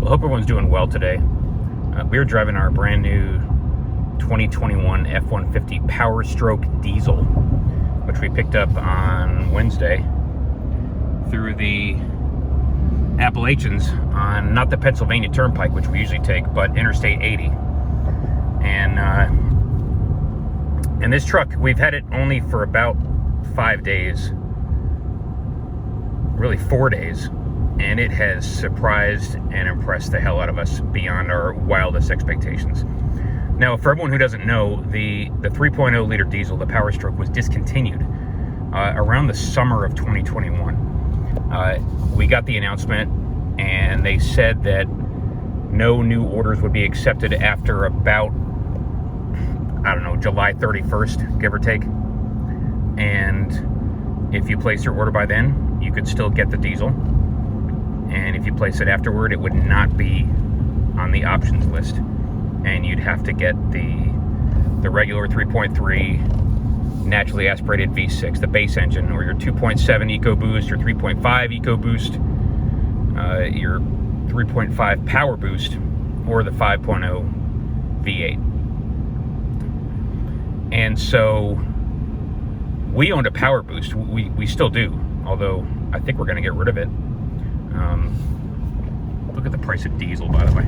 Well, hope everyone's doing well today. We're driving our brand new 2021 F-150 PowerStroke Diesel, which we picked up on Wednesday through the Appalachians on not the Pennsylvania Turnpike, which we usually take, but Interstate 80. And this truck, we've had it only for about 5 days, really 4 days, and it has surprised and impressed the hell out of us beyond our wildest expectations. Now, for everyone who doesn't know, the 3.0 liter diesel, the PowerStroke, was discontinued around the summer of 2021. We got the announcement, and they said that no new orders would be accepted after about, I don't know, July 31st, give or take. And if you place your order by then, you could still get the diesel. And if you place it afterward, it would not be on the options list. And you'd have to get the regular 3.3 naturally aspirated V6, the base engine, or your 2.7 EcoBoost, your 3.5 EcoBoost, your 3.5 PowerBoost, or the 5.0 V8. And so we owned a PowerBoost. We still do, although I think we're going to get rid of it. Look at the price of diesel, by the way.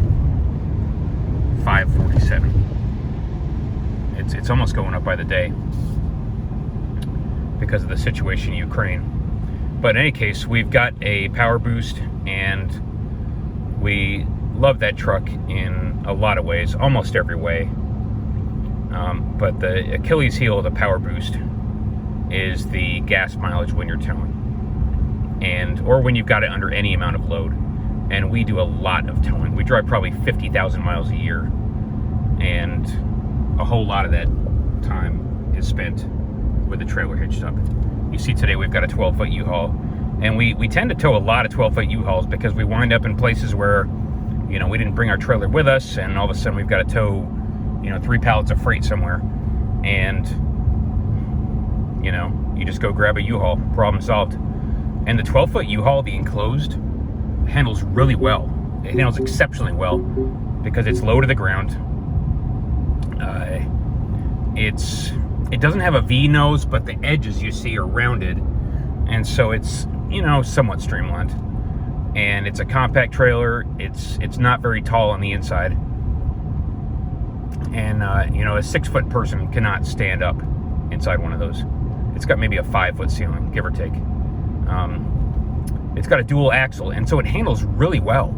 $5.47. It's almost going up by the day because of the situation in Ukraine. But in any case, we've got a PowerBoost, and we love that truck in a lot of ways, almost every way. But the Achilles heel of the PowerBoost is the gas mileage when you're towing, or when you've got it under any amount of load. And we do a lot of towing. We drive probably 50,000 miles a year, and a whole lot of that time is spent with the trailer hitched up. You see today we've got a 12-foot U-Haul, and we tend to tow a lot of 12-foot U-Hauls because we wind up in places where, we didn't bring our trailer with us, and all of a sudden we've got to tow, 3 pallets of freight somewhere, and, you just go grab a U-Haul, problem solved. And the 12-foot U-Haul, the enclosed, handles really well. It handles exceptionally well because it's low to the ground. It doesn't have a V nose, but the edges you see are rounded, and so it's somewhat streamlined. And it's a compact trailer. It's not very tall on the inside, and a 6-foot person cannot stand up inside one of those. It's got maybe a 5-foot ceiling, give or take. It's got a dual axle, and so it handles really well.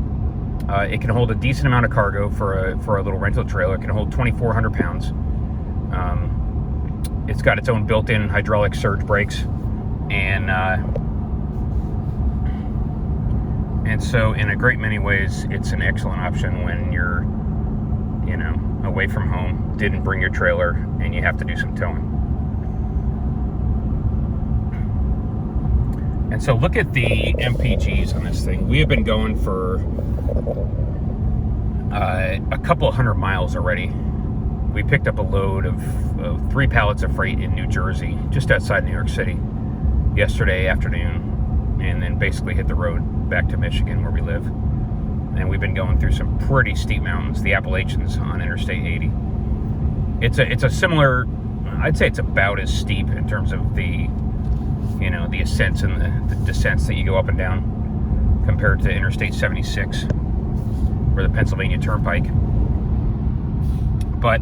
It can hold a decent amount of cargo for a little rental trailer. It can hold 2,400 pounds. It's got its own built-in hydraulic surge brakes, and so in a great many ways, it's an excellent option when you're, away from home, didn't bring your trailer, and you have to do some towing. And so look at the MPGs on this thing. We have been going for a couple of 100 miles already. We picked up a load of 3 pallets of freight in New Jersey, just outside New York City, yesterday afternoon, and then basically hit the road back to Michigan, where we live. And we've been going through some pretty steep mountains, the Appalachians on Interstate 80. It's a similar, I'd say it's about as steep in terms of the ascents and the descents that you go up and down compared to Interstate 76 or the Pennsylvania Turnpike. But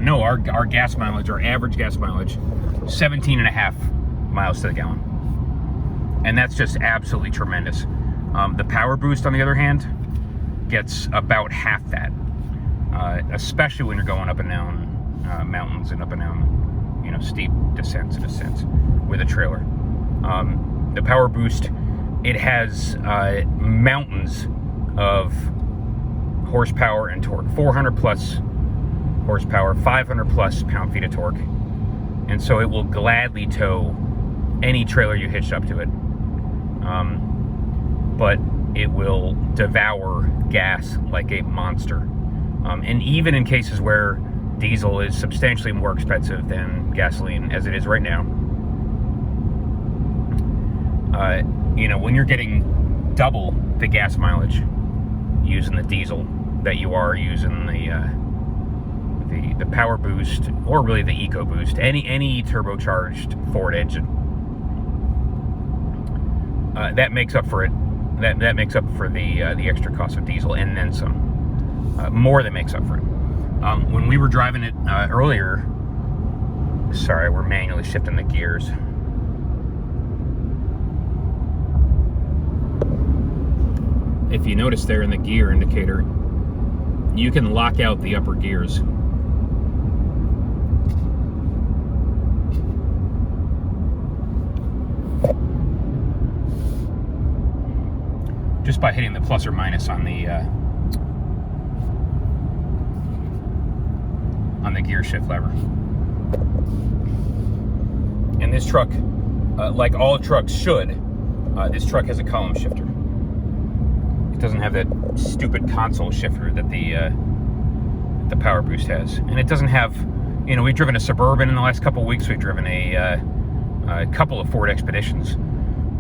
no, our gas mileage, our average gas mileage, 17.5 miles to the gallon. And that's just absolutely tremendous. The PowerBoost, on the other hand, gets about half that, especially when you're going up and down mountains and up and down, steep descents and ascents with a trailer. The PowerBoost, it has mountains of horsepower and torque, 400 plus horsepower, 500 plus pound-feet of torque, and so it will gladly tow any trailer you hitch up to it. But it will devour gas like a monster. And even in cases where diesel is substantially more expensive than gasoline, as it is right now, when you're getting double the gas mileage, using the diesel that you are using the PowerBoost, or really the EcoBoost, any turbocharged Ford engine. That makes up for it. That makes up for the extra cost of diesel, and then some. More than makes up for it. When we were driving it earlier, sorry, we're manually shifting the gears. If you notice there in the gear indicator, you can lock out the upper gears. Just by hitting the plus or minus on the gear shift lever. And this truck, like all trucks should, this truck has a column shifter. It doesn't have that stupid console shifter that the PowerBoost has, and it doesn't have. You know, we've driven a Suburban in the last couple of weeks. We've driven a couple of Ford Expeditions,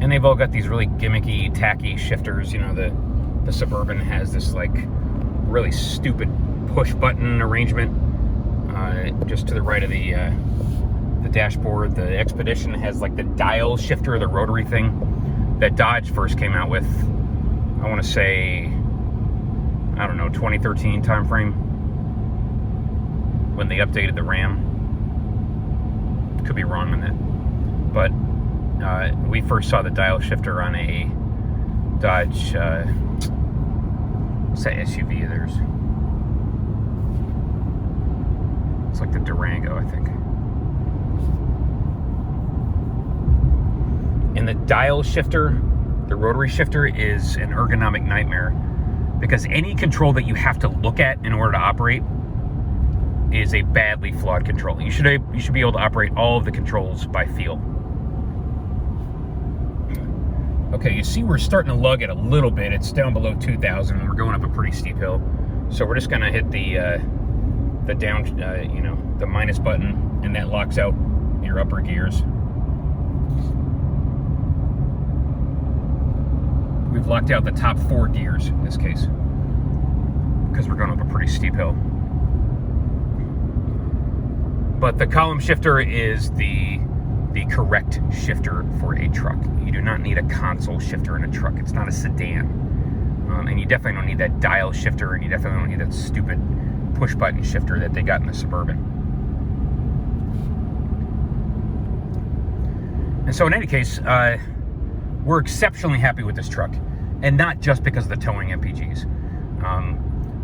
and they've all got these really gimmicky, tacky shifters. You know, the Suburban has this like really stupid push button arrangement just to the right of the dashboard. The Expedition has like the dial shifter, the rotary thing that Dodge first came out with. I want to say, I don't know, 2013 time frame, when they updated the Ram. Could be wrong on that, but we first saw the dial shifter on a Dodge, what's that SUV of theirs? It's like the Durango, I think. And the dial shifter, the rotary shifter, is an ergonomic nightmare, because any control that you have to look at in order to operate is a badly flawed control. You should be able to operate all of the controls by feel. Okay, you see we're starting to lug it a little bit. It's down below 2,000 and we're going up a pretty steep hill. So we're just gonna hit the down, you know, the minus button, and that locks out your upper gears. We've locked out the top 4 gears in this case, because we're going up a pretty steep hill. But the column shifter is the correct shifter for a truck. You do not need a console shifter in a truck. It's not a sedan. And you definitely don't need that dial shifter, and you definitely don't need that stupid push button shifter that they got in the Suburban. And so in any case, we're exceptionally happy with this truck, and not just because of the towing MPGs.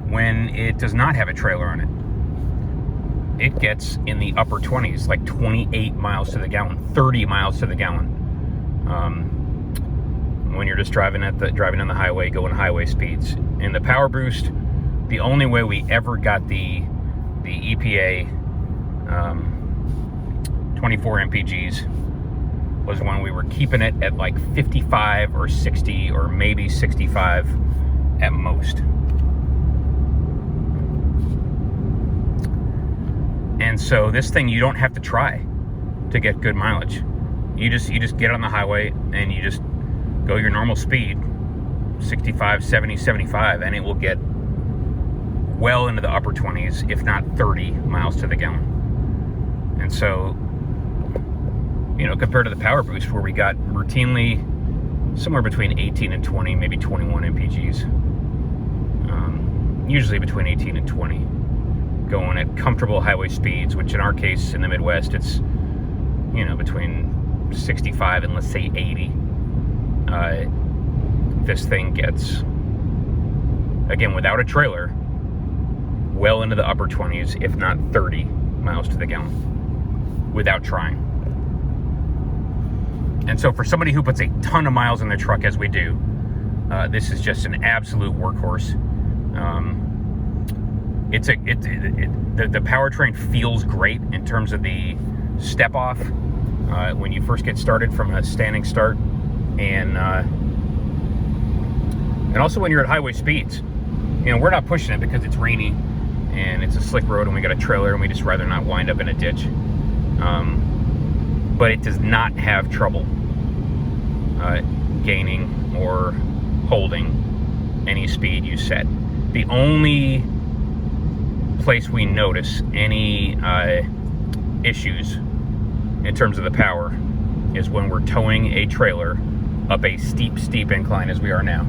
When it does not have a trailer on it, it gets in the upper 20s, like 28 miles to the gallon, 30 miles to the gallon. When you're just driving on the highway, going highway speeds. In the PowerBoost, the only way we ever got the EPA 24 MPGs was when we were keeping it at like 55 or 60 or maybe 65 at most. And so this thing, you don't have to try to get good mileage. You just get on the highway and you just go your normal speed, 65, 70, 75, and it will get well into the upper 20s, if not 30 miles to the gallon. And so, you know, compared to the PowerBoost, where we got routinely somewhere between 18 and 20, maybe 21 MPGs, usually between 18 and 20, going at comfortable highway speeds, which in our case in the Midwest, it's, you know, between 65 and let's say 80. This thing gets, again, without a trailer, well into the upper 20s, if not 30 miles to the gallon, without trying. And so for somebody who puts a ton of miles in their truck, as we do, this is just an absolute workhorse. The Powertrain feels great in terms of the step off when you first get started from a standing start, and also when you're at highway speeds. You know, we're not pushing it because it's rainy and it's a slick road and we got a trailer and we just rather not wind up in a ditch. But it does not have trouble gaining or holding any speed you set. The only place we notice any issues in terms of the power is when we're towing a trailer up a steep incline, as we are now,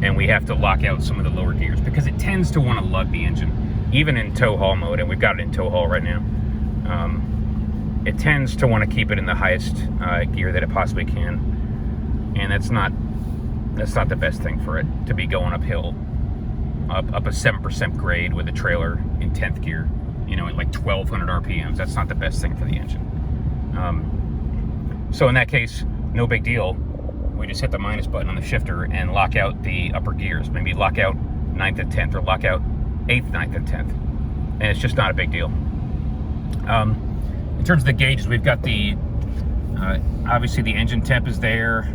and we have to lock out some of the lower gears because it tends to want to lug the engine, even in tow haul mode, and we've got it in tow haul right now. It tends to want to keep it in the highest gear that it possibly can, and that's not the best thing for it to be going uphill, up a 7% grade with a trailer in 10th gear, you know, at like 1200 RPMs. That's not the best thing for the engine. So in that case, no big deal. We just hit the minus button on the shifter and lock out the upper gears. Maybe lock out 9th and 10th, or lock out 8th, 9th, and 10th. And it's just not a big deal. In terms of the gauges, we've got the, obviously the engine temp is there,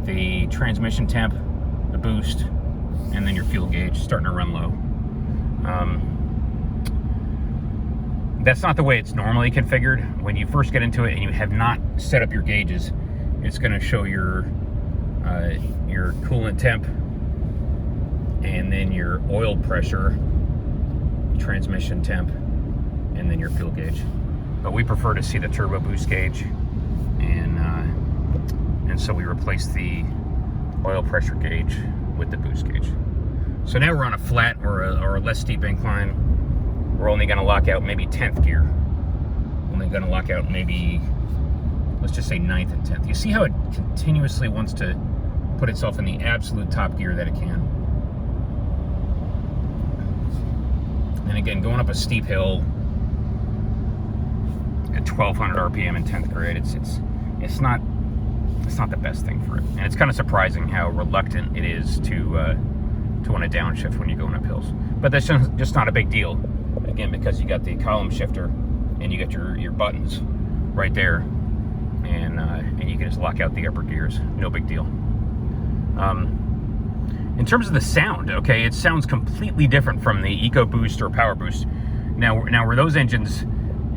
the transmission temp, the boost, and then your fuel gauge starting to run low. That's not the way it's normally configured. When you first get into it and you have not set up your gauges, it's going to show your coolant temp, and then your oil pressure, transmission temp, and then your fuel gauge. But we prefer to see the turbo boost gauge, and so we replace the oil pressure gauge with the boost gauge. So now we're on a flat or a less steep incline. We're only going to lock out maybe 10th gear. Only going to lock out maybe, let's just say 9th and 10th. You see how it continuously wants to put itself in the absolute top gear that it can. And again, going up a steep hill at 1200 RPM in 10th grade, it's not the best thing for it. And it's kind of surprising how reluctant it is to want to downshift when you're going up hills. But that's just not a big deal. Again, because you got the column shifter and you got your buttons right there, and you can just lock out the upper gears. No big deal. In terms of the sound, okay, it sounds completely different from the EcoBoost or PowerBoost. Now where those engines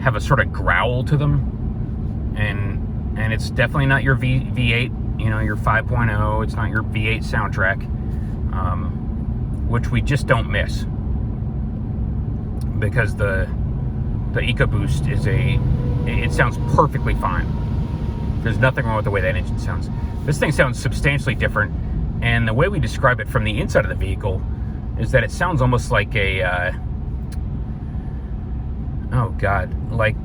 have a sort of growl to them, and it's definitely not your V8, you know, your 5.0. It's not your V8 soundtrack, which we just don't miss, because the EcoBoost it sounds perfectly fine. There's nothing wrong with the way that engine sounds. This thing sounds substantially different, and the way we describe it from the inside of the vehicle is that it sounds almost like a oh god, like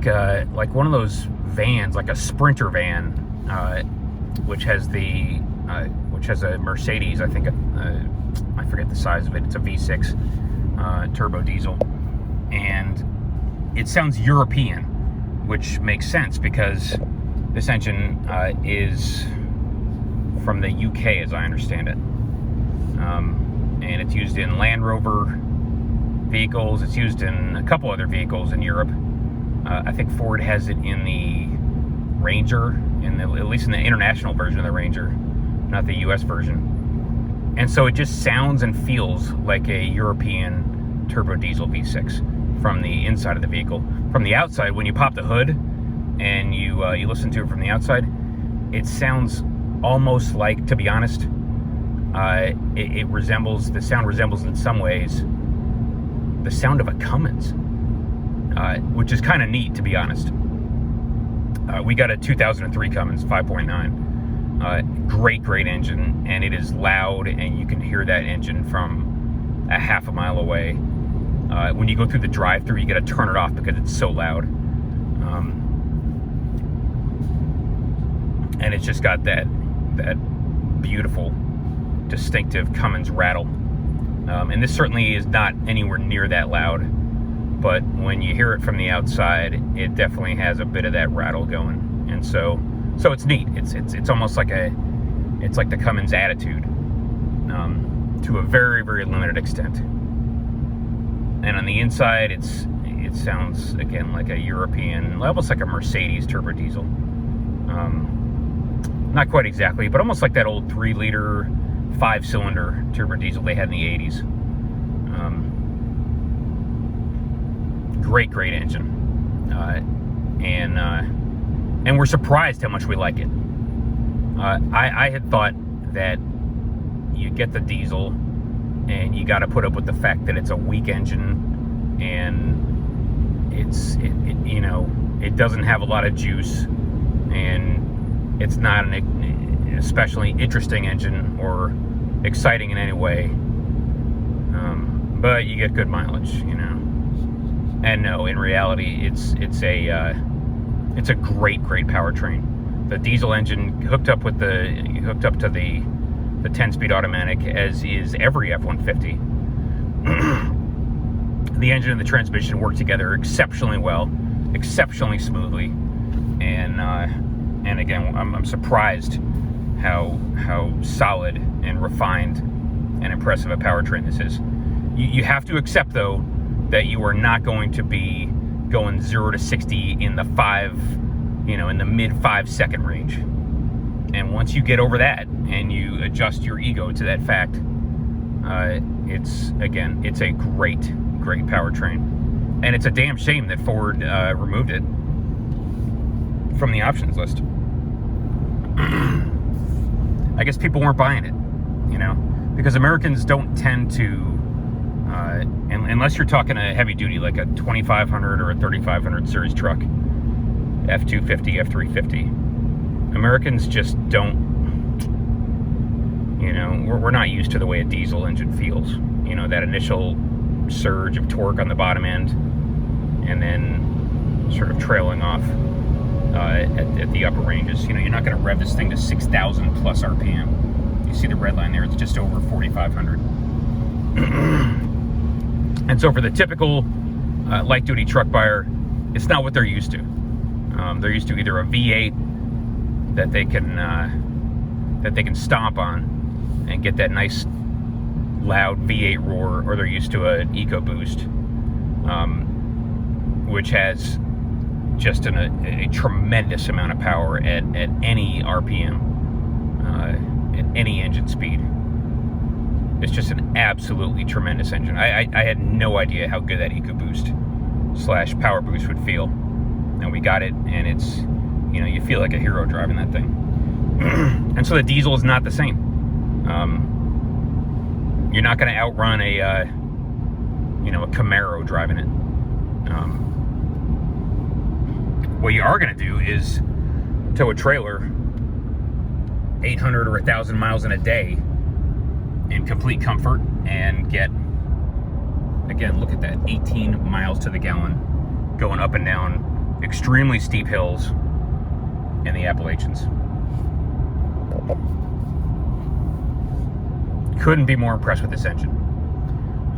one of those vans, like a Sprinter van, which has a Mercedes, I think, I forget the size of it. It's a V6 turbo diesel, and it sounds European, which makes sense because this engine is from the UK, as I understand it, and it's used in Land Rover vehicles. It's used in a couple other vehicles in Europe. I think Ford has it in the Ranger, at least in the international version of the Ranger, not the US version. And so it just sounds and feels like a European turbo diesel V6 from the inside of the vehicle. From the outside, when you pop the hood and you listen to it from the outside, it sounds almost like, to be honest, the sound resembles in some ways the sound of a Cummins, which is kind of neat, to be honest. We got a 2003 Cummins 5.9. Great engine, and it is loud, and you can hear that engine from a half a mile away. When you go through the drive-thru, you got to turn it off because it's so loud. And it's just got that beautiful, distinctive Cummins rattle. And this certainly is not anywhere near that loud, but when you hear it from the outside, it definitely has a bit of that rattle going. And so it's neat. It's almost like it's like the Cummins attitude, to a very, very limited extent. And on the inside, it sounds again like a European, almost like a Mercedes turbo diesel. Not quite exactly, but almost like that old 3-liter 5-cylinder turbo diesel they had in the 80s. Great engine, and we're surprised how much we like it. I had thought that you get the diesel, and you got to put up with the fact that it's a weak engine, and it doesn't have a lot of juice, and it's not an especially interesting engine or exciting in any way. But you get good mileage, And no, in reality, it's a great powertrain. The diesel engine hooked up to the 10-speed automatic, as is every F-150. The engine and the transmission work together exceptionally well, exceptionally smoothly, and again, I'm surprised how solid and refined and impressive a powertrain this is. You have to accept, though, that you are not going to be going 0 to 60 in the mid 5-second range. And once you get over that and you adjust your ego to that fact, it's a great powertrain. And it's a damn shame that Ford removed it from the options list. I guess people weren't buying it, because Americans don't tend to, unless you're talking a heavy duty like a 2500 or a 3500 series truck, F-250, F-350, Americans just don't, we're not used to the way a diesel engine feels. That initial surge of torque on the bottom end, and then sort of trailing off at the upper ranges. You're not going to rev this thing to 6,000 plus RPM. You see the red line there, it's just over 4,500. And so for the typical light-duty truck buyer, it's not what they're used to. They're used to either a V8 that they can stomp on and get that nice loud V8 roar, or they're used to an EcoBoost, which has just a tremendous amount of power at any RPM, at any engine speed. It's just an absolutely tremendous engine. I had no idea how good that EcoBoost / PowerBoost would feel. And we got it, and it's, you feel like a hero driving that thing. And so the diesel is not the same. You're not going to outrun a Camaro driving it. What you are going to do is tow a trailer 800 or 1,000 miles in a day in complete comfort and get, again, look at that, 18 miles to the gallon, going up and down extremely steep hills in the Appalachians. Couldn't be more impressed with this engine.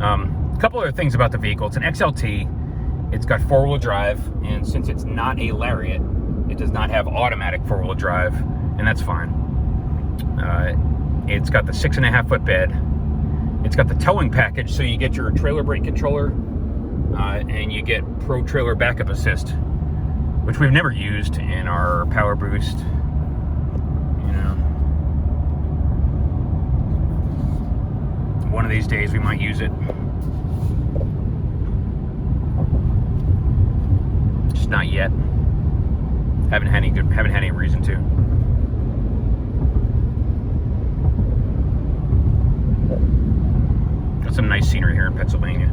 A couple other things about the vehicle. It's an XLT. It's got four-wheel drive, and since it's not a Lariat, it does not have automatic four-wheel drive, and that's fine. It's got the 6.5-foot bed. It's got the towing package, so you get your trailer brake controller, and you get Pro Trailer Backup Assist, which we've never used in our PowerBoost. One of these days we might use it. Just not yet. Haven't had any reason to. Got some nice scenery here in Pennsylvania.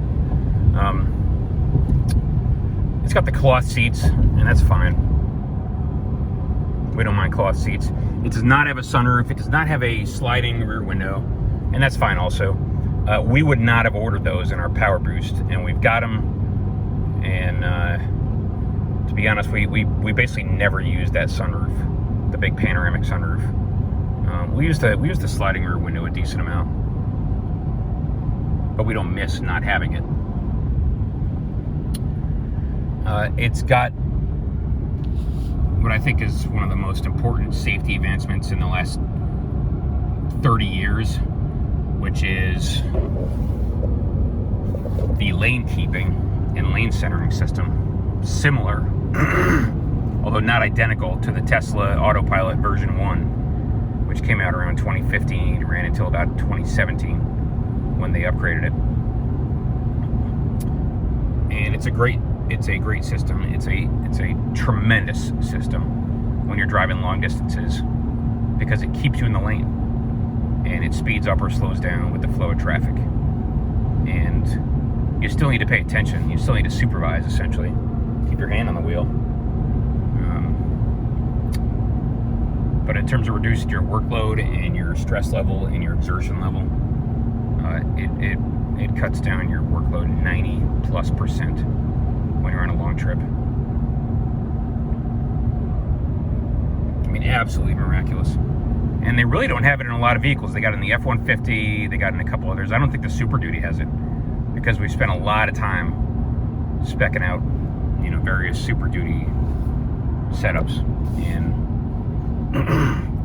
It's got the cloth seats, and that's fine. We don't mind cloth seats. It does not have a sunroof. It does not have a sliding rear window, and that's fine also. We would not have ordered those in our PowerBoost, and we've got them. And to be honest, we basically never used that sunroof, the big panoramic sunroof. We use the sliding rear window a decent amount, but we don't miss not having it. It's got what I think is one of the most important safety advancements in the last 30 years, which is the lane keeping and lane centering system. Similar, although not identical, to the Tesla Autopilot version 1, which came out around 2015, ran until about 2017 when they upgraded it. And it's a great system. It's a tremendous system when you're driving long distances, because it keeps you in the lane, and it speeds up or slows down with the flow of traffic. And you still need to pay attention. You still need to supervise, essentially. Keep your hand on the wheel. But in terms of reducing your workload and your stress level and your exertion level, it cuts down your workload 90+% when you're on a long trip. I mean, absolutely miraculous. And they really don't have it in a lot of vehicles. They got it in the F-150, they got it in a couple others. I don't think the Super Duty has it, because we spent a lot of time specking out, you know, various Super Duty setups. And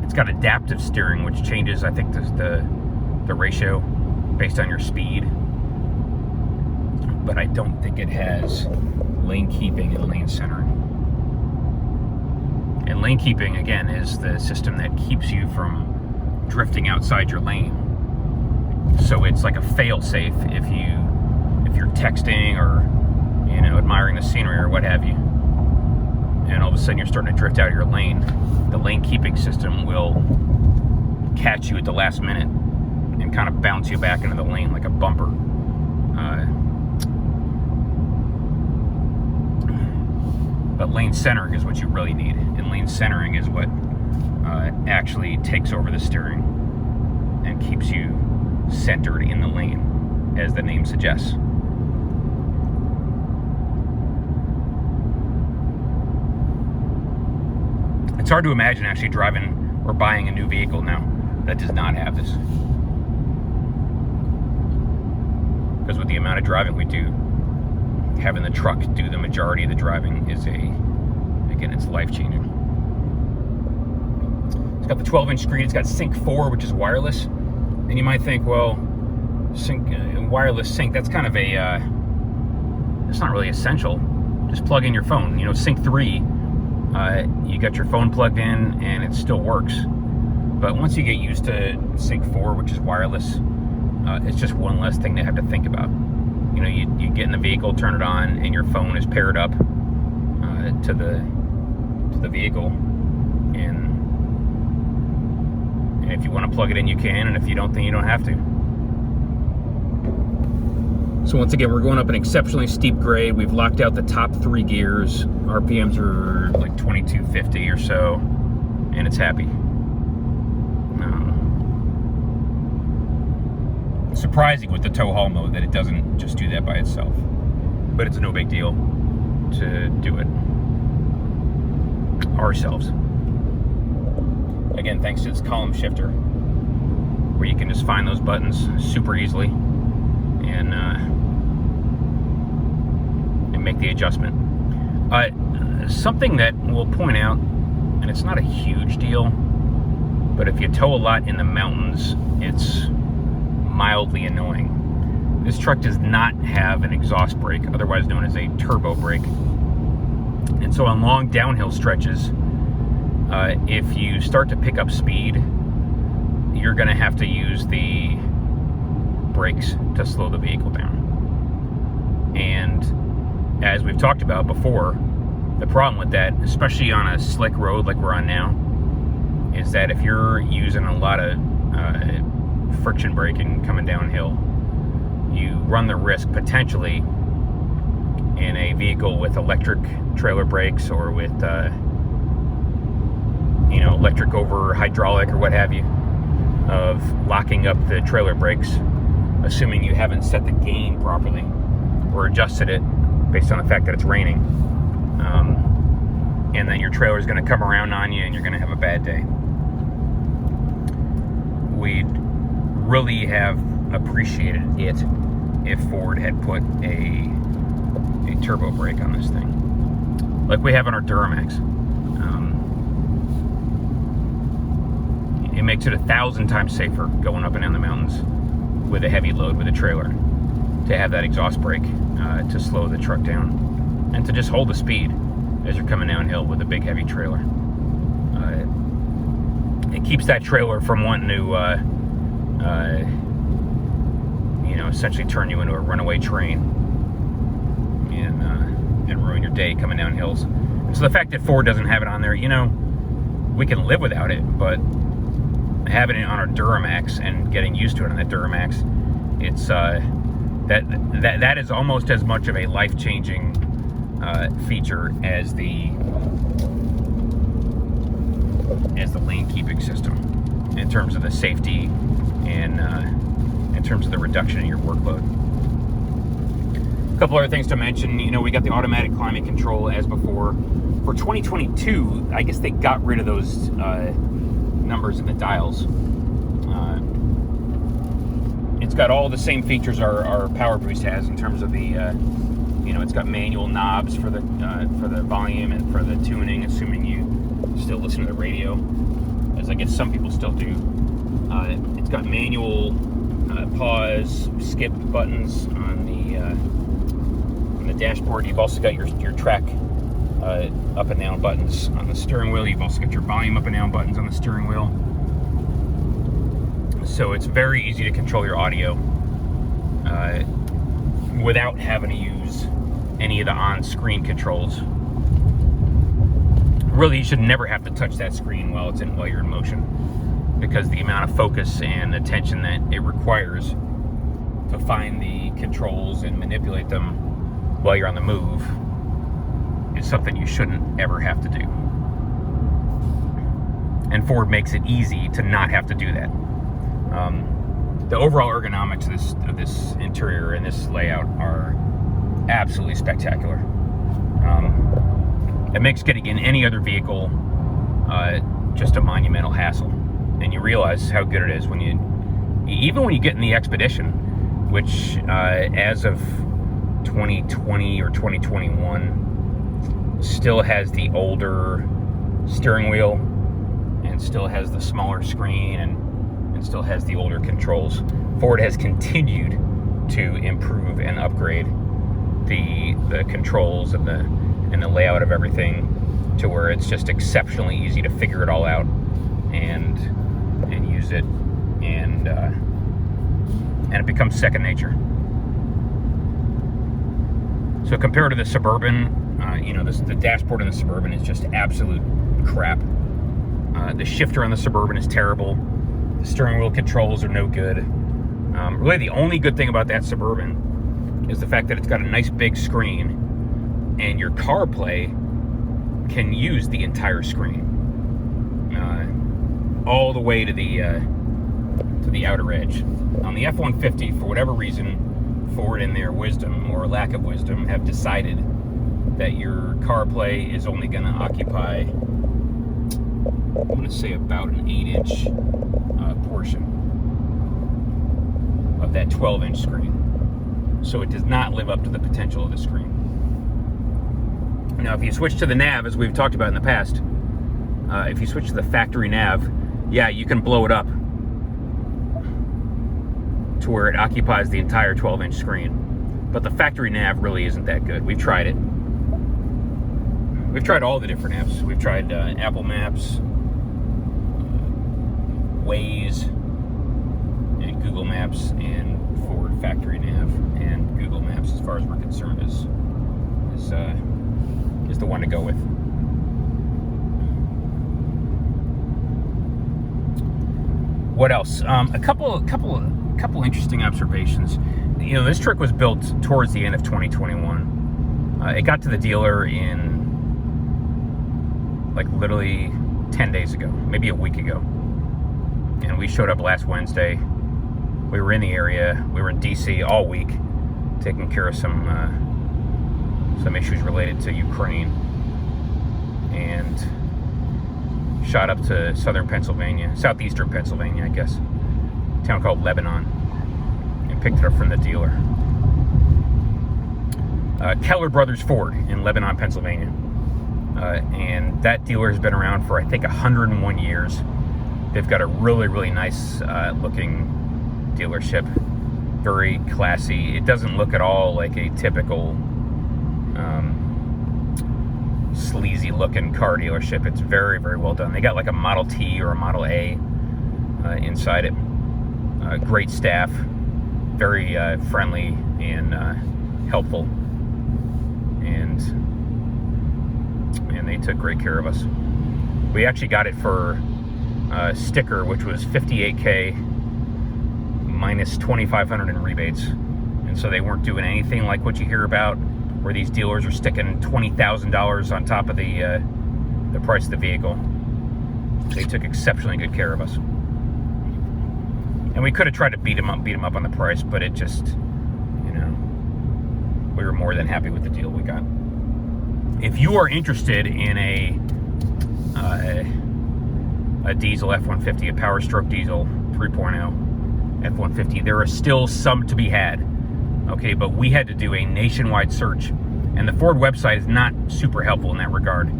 it's got adaptive steering, which changes, I think, the ratio based on your speed. But I don't think it has lane keeping and lane centering. And lane keeping, again, is the system that keeps you from drifting outside your lane. So it's like a fail-safe if you're texting or, you know, admiring the scenery or what have you, and all of a sudden you're starting to drift out of your lane. The lane keeping system will catch you at the last minute and kind of bounce you back into the lane like a bumper. But lane centering is what you really need, and lane centering is what actually takes over the steering and keeps you centered in the lane, as the name suggests. It's hard to imagine actually driving or buying a new vehicle now that does not have this. Because with the amount of driving we do, having the truck do the majority of the driving is again, it's life-changing. It's got the 12-inch screen. It's got Sync 4, which is wireless. And you might think, well, wireless sync, that's kind of it's not really essential. Just plug in your phone. You know, Sync 3, you got your phone plugged in and it still works. But once you get used to Sync 4, which is wireless, it's just one less thing to have to think about. You know, you get in the vehicle, turn it on, and your phone is paired up to the vehicle. And if you want to plug it in, you can, and if you don't, then you don't have to. So once again, we're going up an exceptionally steep grade. We've locked out the top 3 gears. RPMs are like 2250 or so, and it's happy. Surprising with the tow haul mode that it doesn't just do that by itself, but it's no big deal to do it ourselves. Again, thanks to this column shifter, where you can just find those buttons super easily and make the adjustment. Something that we'll point out, and it's not a huge deal, but if you tow a lot in the mountains, it's mildly annoying. This truck does not have an exhaust brake, otherwise known as a turbo brake. And so on long downhill stretches, if you start to pick up speed, you're going to have to use the brakes to slow the vehicle down. And as we've talked about before, the problem with that, especially on a slick road like we're on now, is that if you're using a lot of friction braking coming downhill, you run the risk potentially in a vehicle with electric trailer brakes or with electric over hydraulic or what have you, of locking up the trailer brakes, assuming you haven't set the gain properly or adjusted it based on the fact that it's raining, and then your trailer is going to come around on you and you're going to have a bad day. We'd really have appreciated it if Ford had put a turbo brake on this thing, like we have on our Duramax. It makes it 1,000 times safer going up and down the mountains with a heavy load with a trailer to have that exhaust brake to slow the truck down and to just hold the speed as you're coming downhill with a big heavy trailer. It keeps that trailer from wanting to essentially turn you into a runaway train and ruin your day coming down hills. And so the fact that Ford doesn't have it on there, we can live without it, but having it on our Duramax and getting used to it on that Duramax, it's that is almost as much of a life-changing feature as the lane keeping system, in terms of the safety and in terms of the reduction in your workload. A couple other things to mention. We got the automatic climate control as before. For 2022, I guess they got rid of those numbers in the dials. It's got all the same features our PowerBoost has in terms of the, it's got manual knobs for the volume and for the tuning, assuming you still listen to the radio, as I guess some people still do. It's got manual pause, skip buttons on the dashboard. You've also got your track up and down buttons on the steering wheel. You've also got your volume up and down buttons on the steering wheel. So it's very easy to control your audio without having to use any of the on-screen controls. Really, you should never have to touch that screen while you're in motion, because the amount of focus and attention that it requires to find the controls and manipulate them while you're on the move is something you shouldn't ever have to do. And Ford makes it easy to not have to do that. The overall ergonomics of this interior and this layout are absolutely spectacular. It makes getting in any other vehicle just a monumental hassle, and you realize how good it is even when you get in the Expedition, which as of 2020 or 2021 still has the older steering wheel and still has the smaller screen and still has the older controls. Ford has continued to improve and upgrade the controls and the layout of everything to where it's just exceptionally easy to figure it all out and use it, and it becomes second nature. So compared to the Suburban, the dashboard in the Suburban is just absolute crap. The shifter on the Suburban is terrible. The steering wheel controls are no good. Really, the only good thing about that Suburban is the fact that it's got a nice big screen, and your CarPlay can use the entire screen, all the way to the outer edge. On the F-150, for whatever reason, Ford, in their wisdom or lack of wisdom, have decided that your CarPlay is only going to occupy, I'm going to say, about an 8-inch portion of that 12-inch screen. So it does not live up to the potential of the screen. Now, if you switch to the nav, as we've talked about in the past, if you switch to the factory nav, yeah, you can blow it up to where it occupies the entire 12-inch screen. But the factory nav really isn't that good. We've tried it. We've tried all the different apps. We've tried Apple Maps, Waze, and Google Maps, and Ford factory nav. And Google Maps, as far as we're concerned, is the one to go with. What else? A couple interesting observations. This truck was built towards the end of 2021. It got to the dealer in literally 10 days ago, maybe a week ago. And we showed up last Wednesday. We were in the area. We were in DC all week, taking care of some issues related to Ukraine, and shot up to southern Pennsylvania, southeastern Pennsylvania, I guess, a town called Lebanon, and picked it up from the dealer. Keller Brothers Ford in Lebanon, Pennsylvania. And that dealer has been around for, I think, 101 years. They've got a really, really nice looking dealership. Very classy. It doesn't look at all like a typical sleazy looking car dealership. It's very, very well done. They got like a Model T or a Model A inside it. Great staff. Very friendly and helpful. And they took great care of us. We actually got it for sticker, which was $58K minus $2,500 in rebates. And so they weren't doing anything like what you hear about, where these dealers are sticking $20,000 on top of the price of the vehicle. They took exceptionally good care of us. And we could have tried to beat them up on the price, but it just, you know, we were more than happy with the deal we got. If you are interested in a diesel F-150, a PowerStroke Diesel 3.0 F-150, there are still some to be had. Okay, but we had to do a nationwide search, and the Ford website is not super helpful in that regard,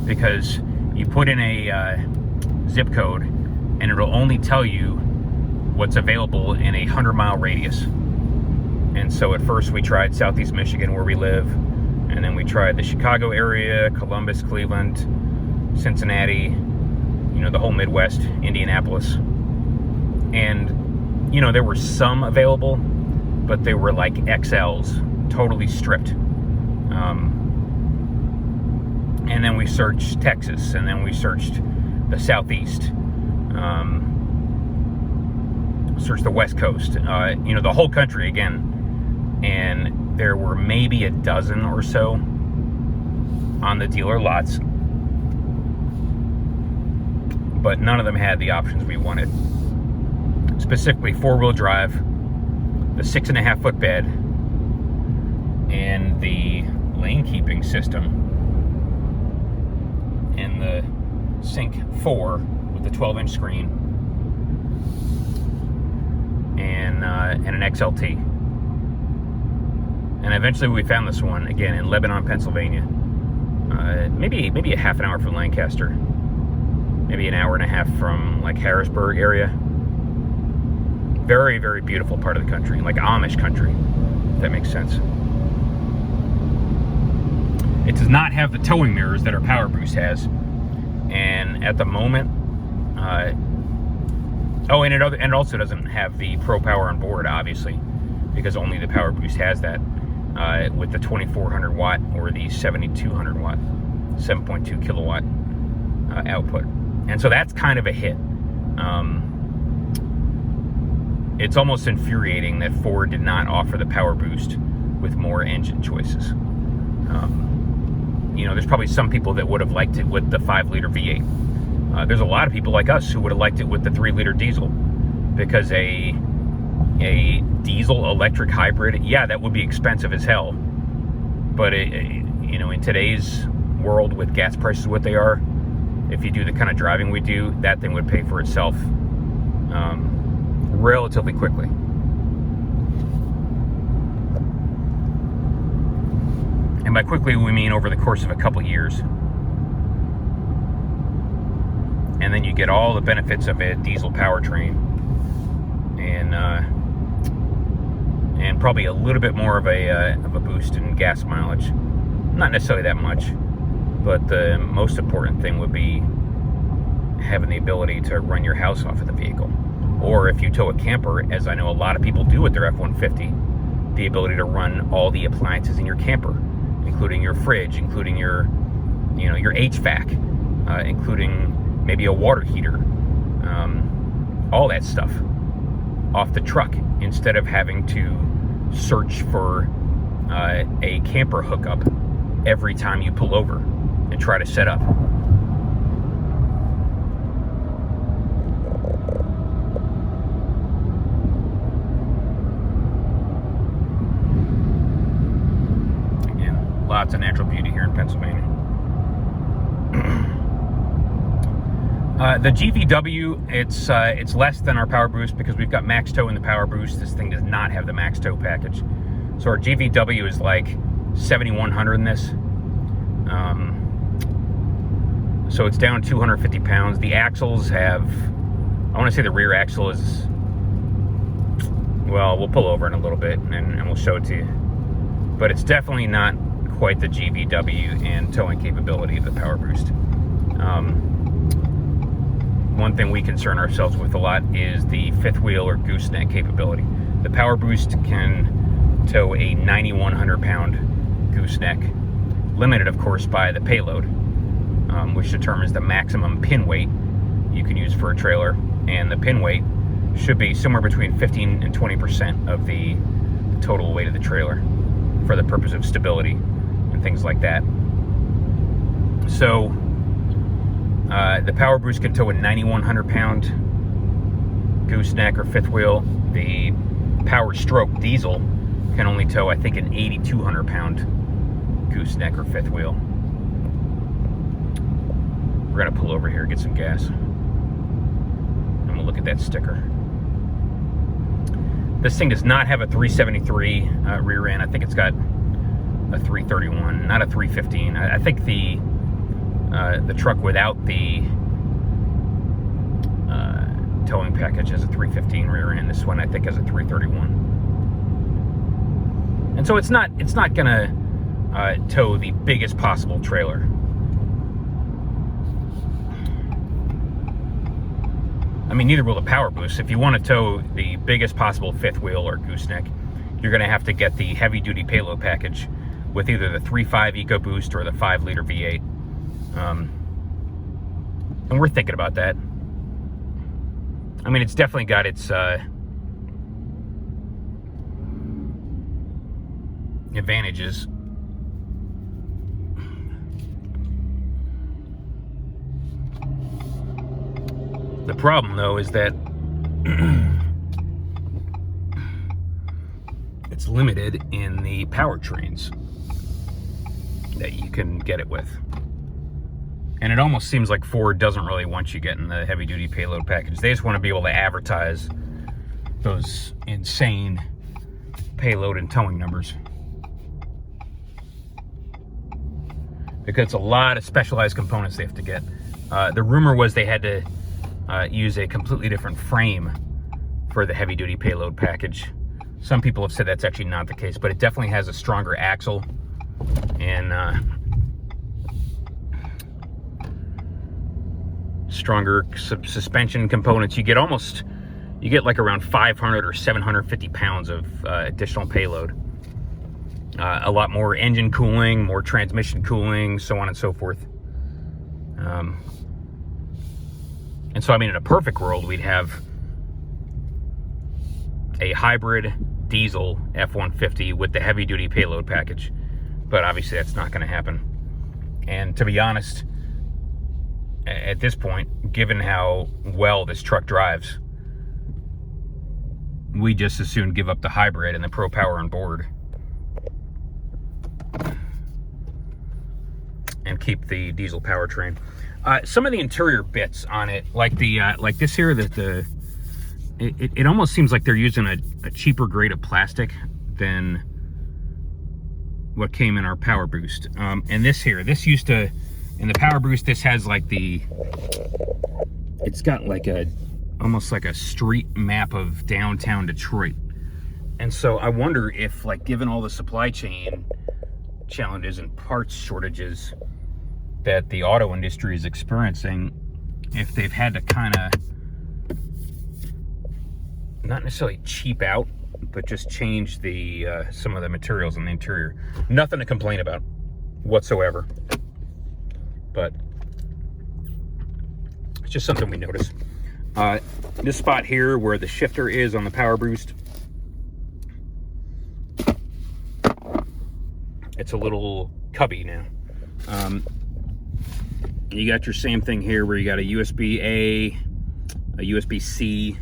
because you put in a zip code and it'll only tell you what's available in a 100-mile radius. And so at first we tried Southeast Michigan, where we live, and then we tried the Chicago area, Columbus, Cleveland, Cincinnati, you know, the whole Midwest, Indianapolis. And, you know, there were some available, but they were like XLs, totally stripped. And then we searched Texas, and then we searched the Southeast, searched the West Coast, you know, the whole country again. And there were maybe a dozen or so on the dealer lots, but none of them had the options we wanted. Specifically 4-wheel drive, the 6.5-foot bed, and the lane keeping system, and the Sync 4 with the 12-inch screen, and an XLT. And eventually we found this one again in Lebanon, Pennsylvania. Maybe a half an hour from Lancaster, maybe an hour and a half from like Harrisburg area. Very, very beautiful part of the country, like Amish country, if that makes sense. It does not have the towing mirrors that our PowerBoost has, and at the moment, and it also doesn't have the Pro Power on board, obviously, because only the PowerBoost has that, with the 2400 watt or the 7200 watt, 7.2 kilowatt output, and so that's kind of a hit. It's almost infuriating that Ford did not offer the PowerBoost with more engine choices. You know, there's probably some people that would have liked it with the 5-liter V8. There's a lot of people like us who would have liked it with the 3-liter diesel, because a diesel electric hybrid, yeah, that would be expensive as hell. But you know, in today's world with gas prices what they are, if you do the kind of driving we do, that thing would pay for itself relatively quickly. And by quickly, we mean over the course of a couple years. And then you get all the benefits of a diesel powertrain, and probably a little bit more of a boost in gas mileage. Not necessarily that much, but the most important thing would be having the ability to run your house off of the vehicle. Or if you tow a camper, as I know a lot of people do with their F-150, the ability to run all the appliances in your camper, including your fridge, including your HVAC, including maybe a water heater, all that stuff off the truck, instead of having to search for a camper hookup every time you pull over and try to set up. Again, lots of natural beauty here in Pennsylvania. The GVW, it's less than our PowerBoost because we've got max tow in the PowerBoost. This thing does not have the max tow package. So our GVW is like 7,100 in this. So it's down 250 pounds. The axles have, I want to say the rear axle is, well, we'll pull over in a little bit and we'll show it to you. But it's definitely not quite the GVW and towing capability of the PowerBoost. One thing we concern ourselves with a lot is the fifth wheel or gooseneck capability. The PowerBoost can tow a 9,100 pound gooseneck, limited of course by the Payload, which determines the maximum pin weight you can use for a trailer, and the pin weight should be somewhere between 15 and 20% of the total weight of the trailer for the purpose of stability and things like that. So the PowerBoost can tow a 9,100 pound gooseneck or fifth wheel. The PowerStroke Diesel can only tow, I think, an 8,200 pound gooseneck or fifth wheel. We're gonna pull over here, get some gas, and we'll look at that sticker. This thing does not have a 373 rear end. I think it's got a 331, not a 315. I think the truck without the towing package has a 315 rear end. This one, I think, has a 331. And so it's not gonna tow the biggest possible trailer. I mean, neither will the PowerBoost. If you want to tow the biggest possible fifth wheel or gooseneck, you're going to have to get the heavy-duty payload package with either the 3.5 EcoBoost or the 5-liter V8. And we're thinking about that. I mean, it's definitely got its advantages. The problem, though, is that it's limited in the powertrains that you can get it with. And it almost seems like Ford doesn't really want you getting the heavy-duty payload package. They just want to be able to advertise those insane payload and towing numbers. Because it's a lot of specialized components they have to get. The rumor was they had to use a completely different frame for the heavy-duty payload package. Some people have said that's actually not the case, but it definitely has a stronger axle and stronger suspension components. You get like around 500 or 750 pounds of additional payload. A lot more engine cooling, more transmission cooling, so on and so forth. And so, I mean, in a perfect world, we'd have a hybrid diesel F-150 with the heavy-duty payload package. But obviously, that's not going to happen. And to be honest, at this point, given how well this truck drives, we just as soon give up the hybrid and the Pro Power on board and keep the diesel powertrain. Some of the interior bits on it, like like this here, it almost seems like they're using a cheaper grade of plastic than what came in our PowerBoost. And this here, this used to, in the PowerBoost, this has like it's got like almost like a street map of downtown Detroit. And so I wonder if, like, given all the supply chain challenges and parts shortages that the auto industry is experiencing, if they've had to kind of not necessarily cheap out, but just change the some of the materials in the interior. Nothing to complain about whatsoever, but it's just something we notice. This spot here where the shifter is on the PowerBoost, it's a little cubby now. You got your same thing here where you got a USB-A, a USB-C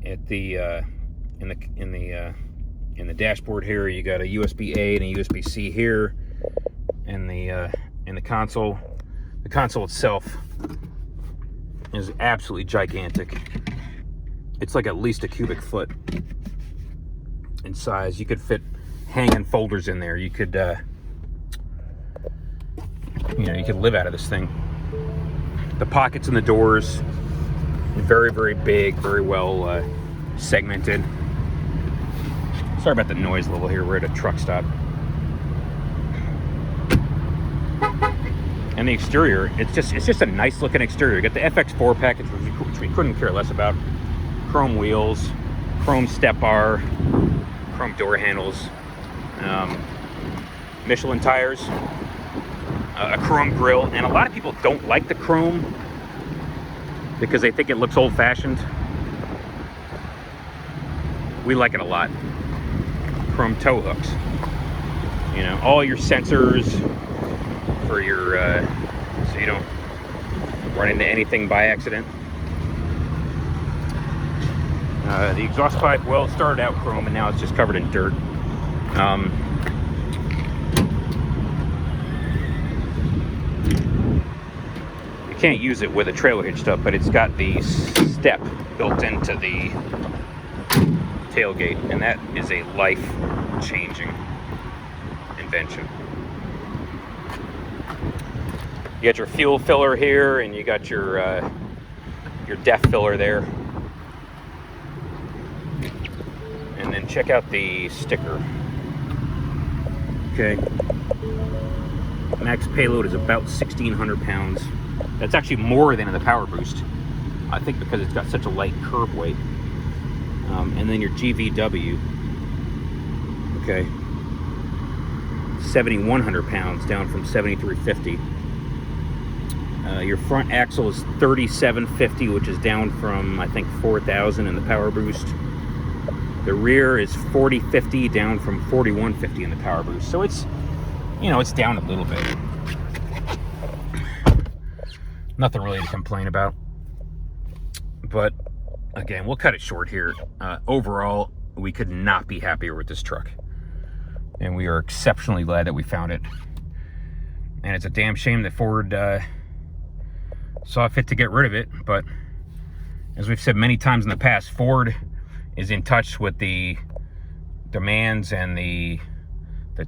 at the in the dashboard here. You got a USB-A and a USB-C here in the console. The console itself is absolutely gigantic. It's like at least a cubic foot in size. You could fit hanging folders in there. You could you could live out of this thing. The pockets in the doors, very, very big, very well segmented. Sorry about the noise level here. We're at a truck stop. And the exterior, it's just a nice looking exterior. You got the FX4 package, which we couldn't care less about. Chrome wheels, chrome step bar, chrome door handles, Michelin tires, a chrome grille. And a lot of people don't like the chrome because they think it looks old-fashioned. We like it a lot. Chrome tow hooks. You know, all your sensors for your, so you don't run into anything by accident. The exhaust pipe, well, it started out chrome and now it's just covered in dirt. You can't use it with a trailer hitched up, but it's got the step built into the tailgate, and that is a life-changing invention. You got your fuel filler here, and you got your DEF filler there. And then check out the sticker. Okay. Max payload is about 1,600 pounds. That's actually more than in the PowerBoost. I think because it's got such a light curb weight. And then your GVW. Okay. 7,100 pounds, down from 7,350. Your front axle is 3,750, which is down from, I think, 4,000 in the PowerBoost. The rear is 4,050, down from 4,150 in the PowerBoost. So it's, you know, it's down a little bit. Nothing really to complain about. But again, we'll cut it short here. Overall, we could not be happier with this truck. And we are exceptionally glad that we found it. And it's a damn shame that Ford saw fit to get rid of it. But as we've said many times in the past, Ford is in touch with the demands and the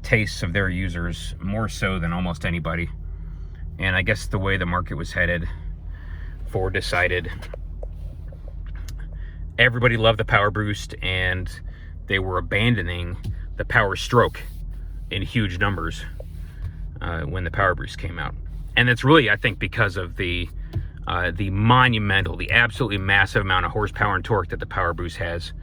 tastes of their users more so than almost anybody. And I guess the way the market was headed, Ford decided everybody loved the PowerBoost and they were abandoning the PowerStroke in huge numbers when the PowerBoost came out. And that's really, I think, because of the monumental, the absolutely massive amount of horsepower and torque that the PowerBoost has,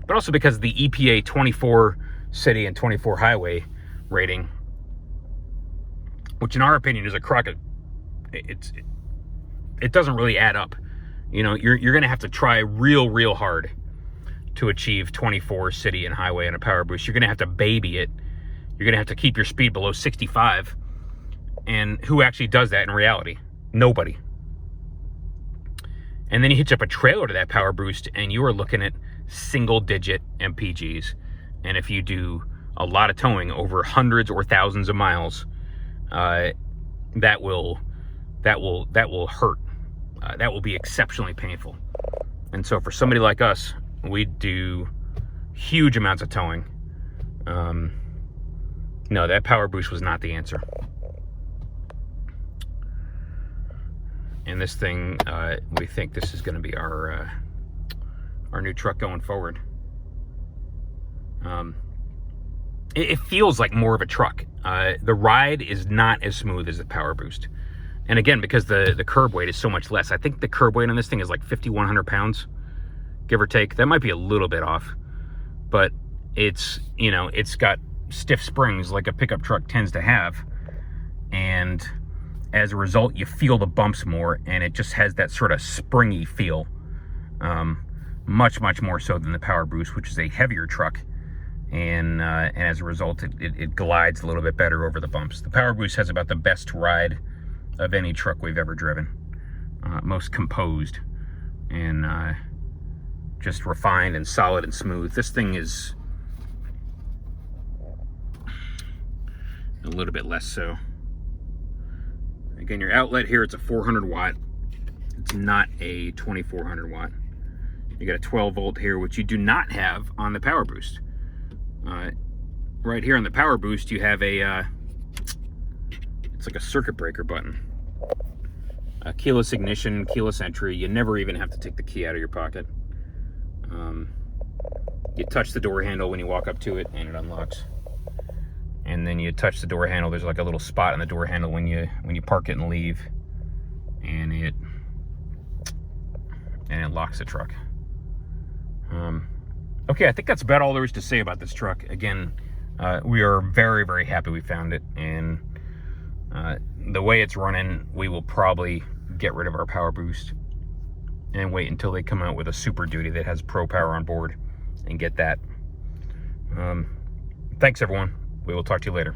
but also because of the EPA 24 city and 24 highway rating, which in our opinion is a crock. It doesn't really add up. You know, you're going to have to try real hard to achieve 24 city and highway on a PowerBoost. You're going to have to baby it. You're going to have to keep your speed below 65. And who actually does that in reality? Nobody. And then you hitch up a trailer to that PowerBoost and you are looking at single-digit MPGs. And if you do a lot of towing over hundreds or thousands of miles, that will hurt. That will be exceptionally painful. And so for somebody like us, we do huge amounts of towing. No, that PowerBoost was not the answer. And this thing, we think this is going to be our new truck going forward. It feels like more of a truck. The ride is not as smooth as the PowerBoost. And again, because the curb weight is so much less. I think the curb weight on this thing is like 5,100 pounds, give or take. That might be a little bit off. But it's, you know, it's got stiff springs like a pickup truck tends to have. And as a result, you feel the bumps more, and it just has that sort of springy feel. Much more so than the PowerBoost, which is a heavier truck. And as a result, it glides a little bit better over the bumps. The PowerBoost has about the best ride of any truck we've ever driven. Most composed and just refined and solid and smooth. This thing is a little bit less so. Again, your outlet here, it's a 400 watt. It's not a 2400 watt. You got a 12 volt here, which you do not have on the PowerBoost. Right here on the PowerBoost, you have a, it's like a circuit breaker button. A keyless ignition, keyless entry. You never even have to take the key out of your pocket. You touch the door handle when you walk up to it, and it unlocks. And then you touch the door handle. There's like a little spot on the door handle when you park it and leave, and it locks the truck. Okay, I think that's about all there is to say about this truck. Again, we are very happy we found it, and the way it's running, we will probably get rid of our PowerBoost and wait until they come out with a Super Duty that has Pro Power on board and get that. Thanks, everyone. We will talk to you later.